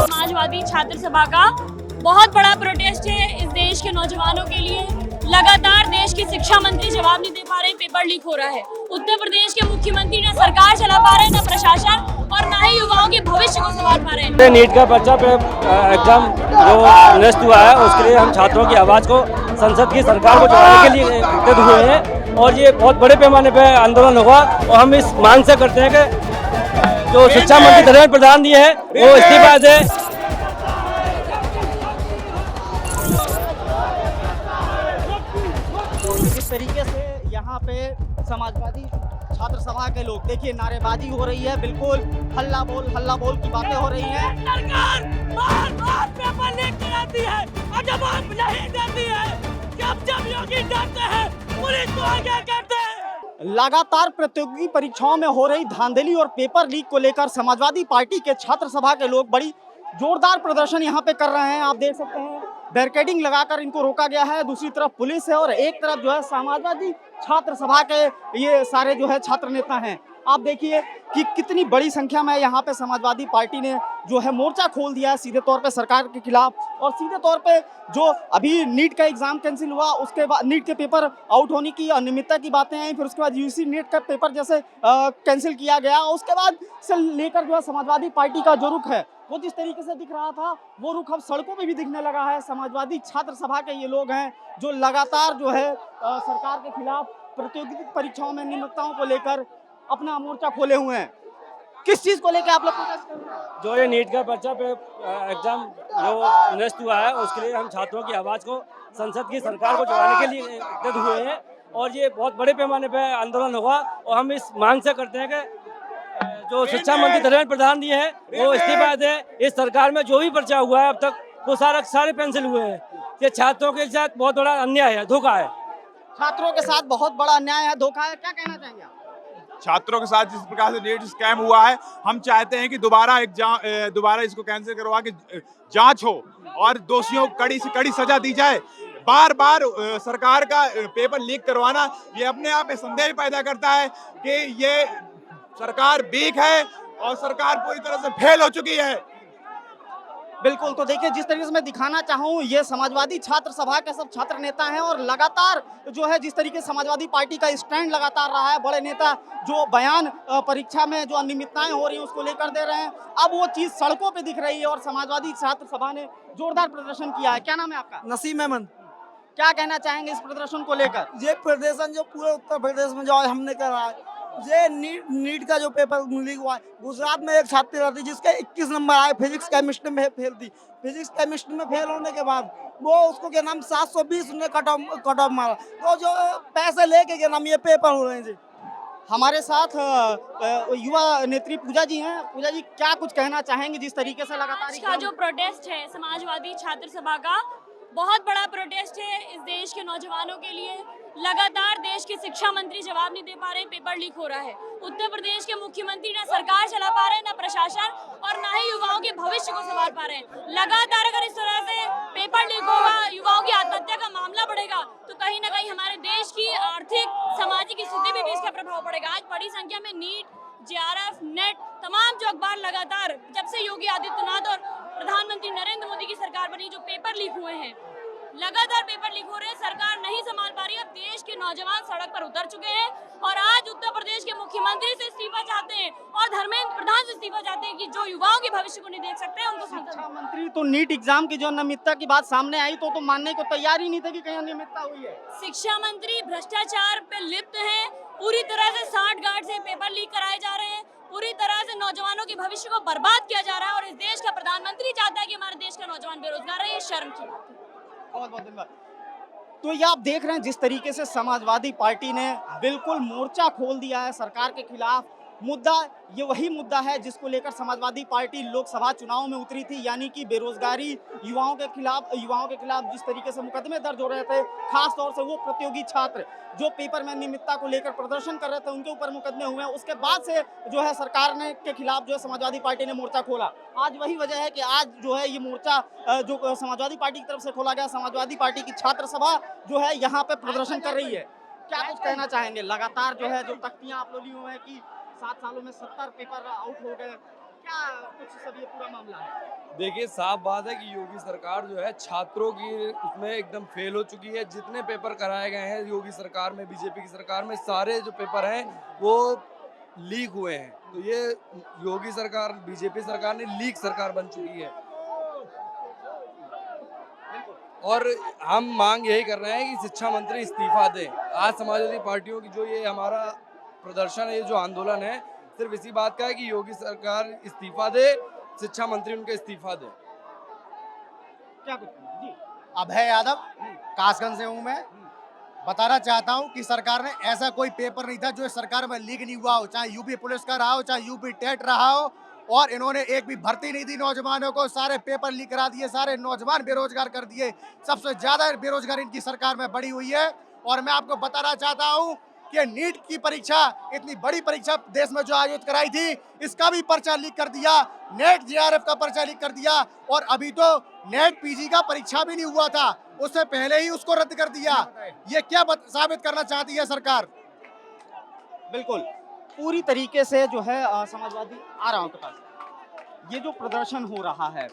समाजवादी छात्र सभा का बहुत बड़ा प्रोटेस्ट है इस देश के नौजवानों के लिए। लगातार देश के शिक्षा मंत्री जवाब नहीं दे पा रहे, पेपर लीक हो रहा है। उत्तर प्रदेश के मुख्यमंत्री ना सरकार चला पा रहे, ना प्रशासन, और ना ही युवाओं के भविष्य को संभाल पा रहे हैं। नीट का पर्चा पे एग्जाम जो निरस्त हुआ है, उसके लिए हम छात्रों की आवाज़ को संसद की सरकार को चलाने के लिए एकत्रित हुए हैं और ये बहुत बड़े पैमाने पे आंदोलन होगा। और हम इस मांग से करते हैं कि जो शिक्षा मंत्री धर्मेंद्र प्रधान जी है वो इस्तीफा दे। इस तरीके से यहाँ पे समाजवादी छात्र सभा के लोग, देखिए, नारेबाजी हो रही है, बिल्कुल हल्ला बोल की बातें हो रही हैं। सरकार बार-बार पेपर लीक कराती है और जवाब नहीं देती है। जब योगी डरते हैं, पुलिस को आगे करते हैं। लगातार प्रतियोगी परीक्षाओं में हो रही धांधली और पेपर लीक को लेकर समाजवादी पार्टी के छात्र सभा के लोग बड़ी जोरदार प्रदर्शन यहाँ पे कर रहे हैं। आप देख सकते हैं, बैरिकेडिंग लगाकर इनको रोका गया है। दूसरी तरफ पुलिस है और एक तरफ जो है समाजवादी छात्र सभा के ये सारे जो है छात्र नेता हैं। आप देखिए कि कितनी बड़ी संख्या में यहाँ पे समाजवादी पार्टी ने जो है मोर्चा खोल दिया है सीधे तौर पे सरकार के खिलाफ। और सीधे तौर पे जो अभी नीट का एग्जाम कैंसिल हुआ, उसके बाद नीट के पेपर आउट होने की अनियमितता की बातें आई, फिर उसके बाद यूजी नीट का पेपर जैसे कैंसिल किया गया, उसके बाद से लेकर जो है समाजवादी पार्टी का जो रुख है वो जिस तरीके से दिख रहा था, वो रुख अब सड़कों पे भी दिखने लगा है। समाजवादी छात्र सभा के ये लोग हैं जो लगातार जो है सरकार के खिलाफ प्रतियोगी परीक्षाओं में नियमितताओं को लेकर अपना मोर्चा खोले हुए हैं। किस चीज को लेकर आप लोग प्रोटेस्ट कर रहे हैं? जो ये नीट का पर्चा पे एग्जाम जो निरस्त हुआ है, उसके लिए हम छात्रों की आवाज़ को संसद की सरकार को चलाने के लिए एकत्रित हुए हैं और ये बहुत बड़े पैमाने पे आंदोलन होगा। और हम इस मांग से करते हैं कि जो शिक्षा मंत्री धर्मेंद्र प्रधान जी है वो इस्तीफा दे। इस सरकार में जो भी पर्चा हुआ है अब तक वो सारे कैंसिल हुए हैं। ये छात्रों के साथ बहुत बड़ा अन्याय है, धोखा है। छात्रों के साथ बहुत बड़ा अन्याय है, धोखा है, क्या कहना चाहेंगे आप? छात्रों के साथ जिस प्रकार से नीट स्कैम हुआ है, हम चाहते हैं कि दोबारा इसको कैंसिल करवा के जांच हो और दोषियों को कड़ी से कड़ी सजा दी जाए। बार बार सरकार का पेपर लीक करवाना ये अपने आप में संदेह पैदा करता है कि ये सरकार वीक है और सरकार पूरी तरह से फेल हो चुकी है। बिल्कुल, तो देखिए, जिस तरीके से मैं दिखाना चाहूँ, ये समाजवादी छात्र सभा के सब छात्र नेता हैं और लगातार जो है जिस तरीके से समाजवादी पार्टी का स्टैंड लगातार रहा है, बड़े नेता जो बयान परीक्षा में जो अनियमितताएं हो रही हैं उसको लेकर दे रहे हैं, अब वो चीज़ सड़कों पे दिख रही है और समाजवादी छात्र सभा ने जोरदार प्रदर्शन किया है। क्या नाम है आपका? नसीम अहमद। क्या कहना चाहेंगे इस प्रदर्शन को लेकर? ये प्रदर्शन जो पूरे उत्तर प्रदेश में जो हमने करा है, ये नीट का जो पेपर लीक हुआ है, गुजरात में एक छात्र रहती जिसके 21 नंबर आए, फिजिक्स केमिस्ट्री में फेल थी। फिजिक्स केमिस्ट्री में फेल होने के बाद वो उसको क्या नाम 720 ने कट ऑफ मारा। तो जो पैसे लेके क्या नाम ये पेपर हो रहे हैं जी। हमारे साथ युवा नेत्री पूजा जी हैं। पूजा जी, क्या कुछ कहना चाहेंगे जिस तरीके से लगातार आज का जो प्रोटेस्ट है समाजवादी छात्र सभा का बहुत बड़ा प्रोटेस्ट है इस देश के नौजवानों के लिए। लगातार देश के शिक्षा मंत्री जवाब नहीं दे पा रहे, पेपर लीक हो रहा है। उत्तर प्रदेश के मुख्यमंत्री ना सरकार चला पा रहे, ना प्रशासन, और ना ही युवाओं के भविष्य को संभाल पा रहे हैं। लगातार अगर इस तरह से पेपर लीक होगा, युवाओं की आत्महत्या का मामला बढ़ेगा, तो कहीं ना कहीं हमारे देश की आर्थिक सामाजिक स्थिति में भी इसका प्रभाव पड़ेगा। आज बड़ी संख्या में नीट, जेआरएफ, नेट, तमाम जो अखबार लगातार जब से योगी आदित्यनाथ और प्रधानमंत्री नरेंद्र मोदी की सरकार बनी, जो पेपर लीक हुए हैं, लगातार पेपर लीक हो रहे हैं, सरकार नहीं संभाल पा रही है। अब देश के नौजवान सड़क पर उतर चुके हैं और आज उत्तर प्रदेश के मुख्यमंत्री से इस्तीफा चाहते हैं और धर्मेंद्र प्रधान से इस्तीफा चाहते हैं कि जो युवाओं के भविष्य को नहीं देख सकते उनको। शिक्षा मंत्री तो नीट एग्जाम की जो अनियमितता की बात सामने आई तो मानने को तैयार ही नहीं थे कि कहीं अनियमितता हुई है। शिक्षा मंत्री भ्रष्टाचार पे लिप्त हैं, पूरी तरह से सांठगांठ से पेपर लीक कराए जा रहे हैं, पूरी तरह से नौजवानों के भविष्य को बर्बाद किया जा रहा है और इस देश का प्रधानमंत्री चाहता है कि हमारे देश का नौजवान बेरोजगार रहे। ये शर्म की बात है। बहुत बहुत धन्यवाद। तो ये आप देख रहे हैं जिस तरीके से समाजवादी पार्टी ने बिल्कुल मोर्चा खोल दिया है सरकार के खिलाफ। मुद्दा ये वही मुद्दा है जिसको लेकर समाजवादी पार्टी लोकसभा चुनाव में उतरी थी, यानी कि बेरोजगारी, युवाओं के खिलाफ जिस तरीके से मुकदमे दर्ज हो रहे थे, खास तौर से वो प्रतियोगी छात्र जो पेपर में नियमितता को लेकर प्रदर्शन कर रहे थे उनके ऊपर मुकदमे हुए हैं। उसके बाद से जो है सरकार ने के खिलाफ जो है समाजवादी पार्टी ने मोर्चा खोला। आज वही वजह है कि आज जो है ये मोर्चा जो समाजवादी पार्टी की तरफ से खोला गया, समाजवादी पार्टी की छात्र सभा जो है यहाँ पे प्रदर्शन कर रही है। क्या कुछ कहना चाहेंगे? लगातार जो है जो तख्तियां आप लोग ली हुए हैं कि 7 सालों में 70 पेपर आउट हो गए, क्या कुछ सब ये पूरा मामला है? देखिए, साफ बात है कि योगी सरकार जो है छात्रों की उसमें एकदम फेल हो चुकी है। जितने पेपर कराए गए हैं योगी सरकार में, बीजेपी की सरकार में, सारे जो पेपर हैं वो लीक हुए हैं। तो ये योगी सरकार, बीजेपी सरकार ने लीक सरकार बन चुकी है। और हम मांग यही कर रहे हैं कि शिक्षा मंत्री इस्तीफा दें। आज समाजवादी पार्टियों की जो ये हमारा प्रदर्शन है, ये जो आंदोलन है, सिर्फ इसी बात का है कि योगी सरकार इस्तीफा दे, शिक्षा मंत्री उनके इस्तीफा दे। क्या कुछ जी? अभय यादव कासगंज से हूँ मैं। बताना चाहता हूँ कि सरकार ने ऐसा कोई पेपर नहीं था जो इस सरकार में लीक नहीं हुआ हो, चाहे यूपी पुलिस का रहा हो, चाहे यूपी टेट रहा हो, और इन्होंने एक भी भर्ती नहीं दी नौजवानों को। सारे पेपर लीक करा दिए, सारे नौजवान बेरोजगार कर दिए। सबसे ज्यादा बेरोजगारी इनकी सरकार में बढ़ी हुई है। और मैं आपको बताना चाहता हूँ कि नीट की परीक्षा, इतनी बड़ी परीक्षा देश में जो आयोजित कराई थी, इसका भी पर्चा लीक कर दिया। नेट जेआरएफ का पर्चा लीक कर दिया, और अभी तो नेट पीजी का परीक्षा भी नहीं हुआ था, उससे पहले ही उसको रद्द कर दिया। ये क्या साबित करना चाहती है सरकार? बिल्कुल पूरी तरीके से जो है समाजवादी आ रहा हूं आपके पास, ये जो प्रदर्शन हो रहा है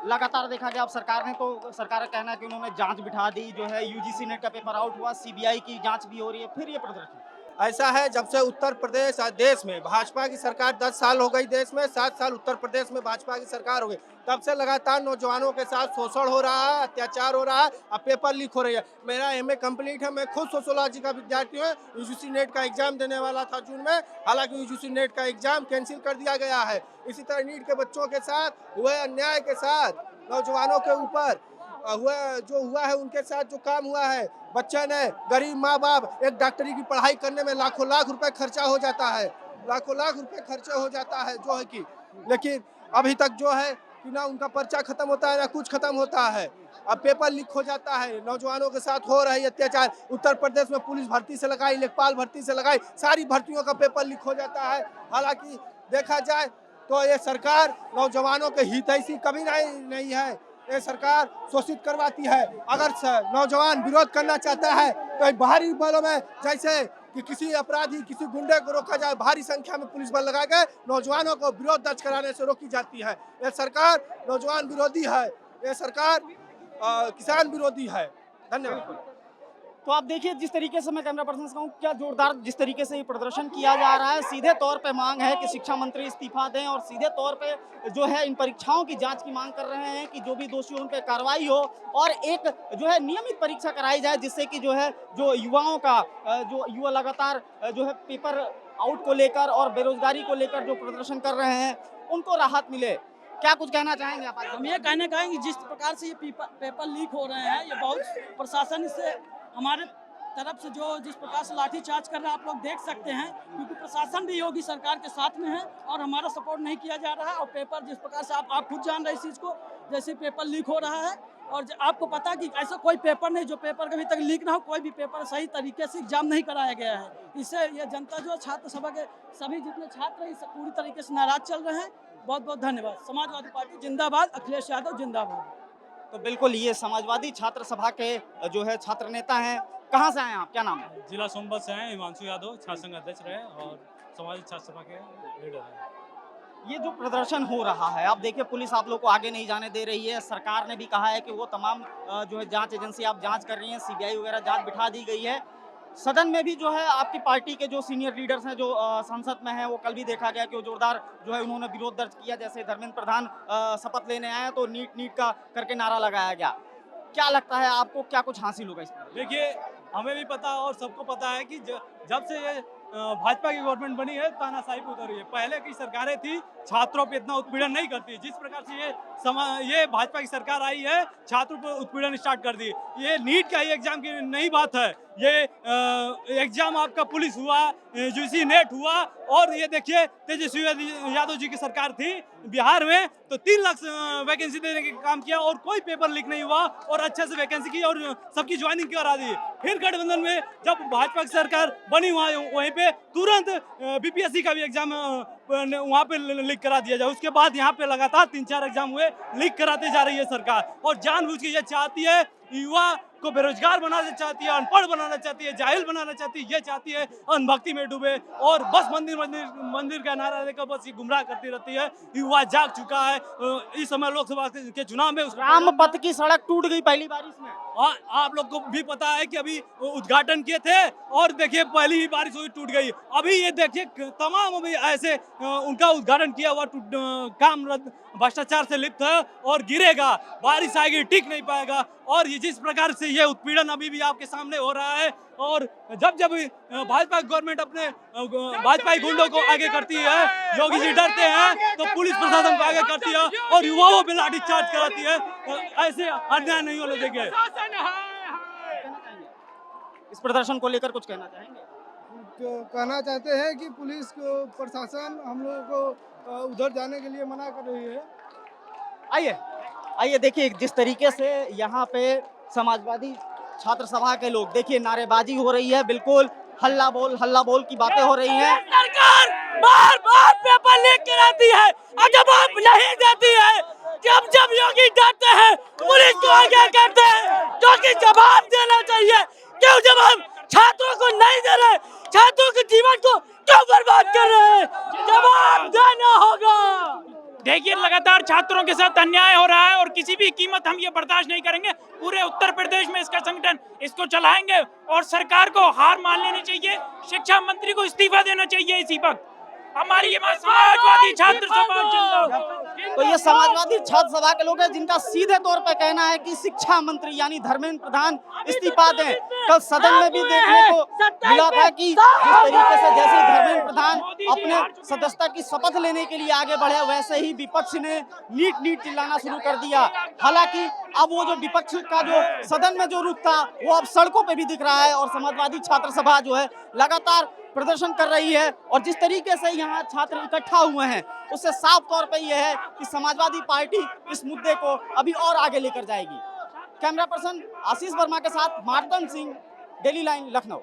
लगातार देखा गया। अब सरकार का कहना है कि उन्होंने जांच बिठा दी, जो है यूजीसी नेट का पेपर आउट हुआ, सीबीआई की जांच भी हो रही है, फिर ये प्रदर्शन। ऐसा है, जब से उत्तर प्रदेश देश में भाजपा की सरकार 10 साल हो गई, देश में 7 साल उत्तर प्रदेश में भाजपा की सरकार हो गई, तब से लगातार नौजवानों के साथ शोषण हो रहा है, अत्याचार हो रहा है, अब पेपर लीक हो रही है। मेरा एमए कंप्लीट है, मैं खुद सोशियोलॉजी का विद्यार्थी हूँ। यूजीसी नेट का एग्जाम देने वाला था जून में, हालांकि यूजीसी नेट का एग्जाम कैंसिल कर दिया गया है। इसी तरह नीट के बच्चों के साथ हुए अन्याय के साथ, नौजवानों के ऊपर हुआ है, उनके साथ जो काम हुआ है, बच्चे ने, गरीब माँ बाप, एक डॉक्टरी की पढ़ाई करने में लाखों लाख रुपए खर्चा हो जाता है, लाखों लाख रुपए खर्चे हो जाता है जो है कि, लेकिन अभी तक जो है कि ना उनका पर्चा खत्म होता है ना कुछ खत्म होता है। अब पेपर लीक हो जाता है, नौजवानों के साथ हो रही अत्याचार। उत्तर प्रदेश में पुलिस भर्ती से लगाई, लेखपाल भर्ती से लगाई, सारी भर्तियों का पेपर लीक हो जाता है। हालांकि देखा जाए तो ये सरकार नौजवानों के हितैषी कभी नहीं है। ये सरकार शोषित करवाती है। अगर नौजवान विरोध करना चाहता है तो बाहरी बलों में, जैसे कि किसी अपराधी, किसी गुंडे को रोका जाए, भारी संख्या में पुलिस बल लगा के नौजवानों को विरोध दर्ज कराने से रोकी जाती है। ये सरकार नौजवान विरोधी है, ये सरकार किसान विरोधी है। धन्यवाद। तो आप देखिए जिस तरीके से मैं कैमरा पर्सन से कहूँ, क्या जोरदार जिस तरीके से ये प्रदर्शन किया जा रहा है। सीधे तौर पे मांग है कि शिक्षा मंत्री इस्तीफा दें, और सीधे तौर पे जो है इन परीक्षाओं की जांच की मांग कर रहे हैं कि जो भी दोषी हो उन पे कार्रवाई हो, और एक जो है नियमित परीक्षा कराई जाए, जिससे कि जो है जो युवाओं का जो युवा लगातार जो है पेपर आउट को लेकर और बेरोजगारी को लेकर जो प्रदर्शन कर रहे हैं उनको राहत मिले। क्या कुछ कहना चाहेंगे आप? हम ये कहना चाहेंगे जिस प्रकार से ये पेपर लीक हो रहे हैं, ये बहुत प्रशासन से हमारे तरफ से जो जिस प्रकार से लाठीचार्ज कर रहा है आप लोग देख सकते हैं, क्योंकि प्रशासन भी योगी सरकार के साथ में है और हमारा सपोर्ट नहीं किया जा रहा है। और पेपर जिस प्रकार से आप खुद जान रहे इस चीज़ को, जैसे पेपर लीक हो रहा है, और आपको पता कि ऐसा कोई पेपर नहीं जो पेपर कभी तक लीक ना हो, कोई भी पेपर सही तरीके से एग्जाम नहीं कराया गया है। इससे ये जनता जो छात्र सभा के सभी जितने छात्र हैं पूरी तरीके से नाराज चल रहे हैं। बहुत बहुत धन्यवाद। समाजवादी पार्टी जिंदाबाद, अखिलेश यादव जिंदाबाद। तो बिल्कुल ये समाजवादी छात्र सभा के जो है छात्र नेता हैं। कहाँ से आए आप, क्या नाम है? जिला सोनभद्र से हैं, हिमांशु यादव छात्र संघ अध्यक्ष रहे और समाजवादी छात्र सभा के लीडर हैं। ये जो प्रदर्शन हो रहा है, आप देखिए पुलिस आप लोग को आगे नहीं जाने दे रही है। सरकार ने भी कहा है कि वो तमाम जो है जांच एजेंसी आप जांच कर रही हैं, सीबीआई वगैरह जांच बिठा दी गई है। सदन में भी जो है आपकी पार्टी के जो सीनियर लीडर्स हैं जो संसद में हैं, वो कल भी देखा गया कि वो जोरदार जो है उन्होंने विरोध दर्ज किया। जैसे धर्मेंद्र प्रधान शपथ लेने आए तो नीट का करके नारा लगाया गया। क्या लगता है आपको, क्या कुछ हासिल होगा इस पर? देखिए, हमें भी पता और सबको पता है कि जब से ये भाजपा की गवर्नमेंट बनी है तानाशाही पे उतर रही है। पहले की सरकारें थी छात्रों पे इतना उत्पीड़न नहीं करती। जिस प्रकार से ये भाजपा की सरकार आई है, छात्रों पर उत्पीड़न स्टार्ट कर दी। ये नीट का ही एग्जाम की नई बात है, ये एग्जाम आपका पुलिस हुआ, यूजीसी नेट हुआ, और ये देखिए तेजस्वी यादव जी की सरकार थी बिहार में तो 3 लाख वैकेंसी देने का काम किया और कोई पेपर लीक नहीं हुआ और अच्छे से वैकेंसी की और सबकी ज्वाइनिंग करा दी। फिर गठबंधन में जब भाजपा की सरकार बनी वहीं पे तुरंत बीपीएससी का भी एग्जाम वहाँ पे लीक करा दिया जाए। उसके बाद यहाँ पे लगातार 3-4 एग्जाम हुए, लीक कराते जा रही है सरकार और जानबूझ के ये चाहती है युवा को बेरोजगार बनाना चाहती है, अनपढ़ बनाना चाहती है, जाहिल बनाना चाहती है, ये चाहती है अनभक्ति में डूबे और बस मंदिर मंदिर मंदिर का नारा देकर बस ये गुमराह करती रहती है। युवा जाग चुका है। इस समय लोकसभा के चुनाव में राम पथ की सड़क टूट गई पहली बारिश में। आप लोग को भी पता है कि अभी उद्घाटन किए थे और देखिए पहली ही बारिश हुई टूट गई। अभी ये देखिए तमाम अभी ऐसे उनका उद्घाटन किया हुआ काम भ्रष्टाचार से लिप्त है और गिरेगा, बारिश आएगी, टिक नहीं पाएगा। और ये जिस प्रकार से ये उत्पीड़न अभी भी आपके सामने हो रहा है और जब जब भाजपा गवर्नमेंट अपने भाजपा गुंडों को आगे करती है, योगी जी डरते हैं तो पुलिस प्रशासन को आगे करती है और युवाओं पे लाठी चार्ज कराती है। ऐसे अन्याय नहीं होने देंगे। इस प्रदर्शन को लेकर कुछ कहना चाहेंगे? तो कहना चाहते हैं कि पुलिस को प्रशासन हम लोगों को उधर जाने के लिए मना कर रही है। आइए देखिए जिस तरीके से यहाँ पे समाजवादी छात्र सभा के लोग, देखिए नारेबाजी हो रही है, बिल्कुल हल्ला बोल की बातें हो रही हैं। सरकार बार बार पेपर लीक कराती है और जवाब नहीं देती है। जब जब योगी डरते हैं पुलिस को आगे करते हैं, जो कि जवाब देना चाहिए। क्यों जवाब छात्रों को नहीं दे रहे? छात्रों के जीवन को क्यों बर्बाद कर रहे हैं? जवाब देना होगा। देखिए लगातार छात्रों के साथ अन्याय हो रहा है और किसी भी कीमत हम ये बर्दाश्त नहीं करेंगे। पूरे उत्तर प्रदेश में इसका संगठन इसको चलाएंगे और सरकार को हार मान लेनी चाहिए। शिक्षा मंत्री को इस्तीफा देना चाहिए इसी वक्त। हमारी समाजवादी छात्र सभा तो ये समाजवादी छात्र सभा के लोग हैं जिनका सीधे तौर पे कहना है कि शिक्षा मंत्री यानी धर्मेंद्र प्रधान इस्तीफा दें। कल सदन में भी देखने को मिला था कि जिस तरीके से जैसे धर्मेंद्र प्रधान अपने सदस्यता की शपथ लेने के लिए आगे बढ़े, वैसे ही विपक्ष ने नीट चिल्लाना शुरू कर दिया। हालांकि अब वो जो विपक्ष का जो सदन में जो रुख था वो अब सड़कों पे भी दिख रहा है और समाजवादी छात्र सभा जो है लगातार प्रदर्शन कर रही है। और जिस तरीके से यहाँ छात्र इकट्ठा हुए हैं उससे साफ तौर पे यह है कि समाजवादी पार्टी इस मुद्दे को अभी और आगे लेकर जाएगी। कैमरा पर्सन आशीष वर्मा के साथ मार्तन सिंह, डेली लाइन, लखनऊ।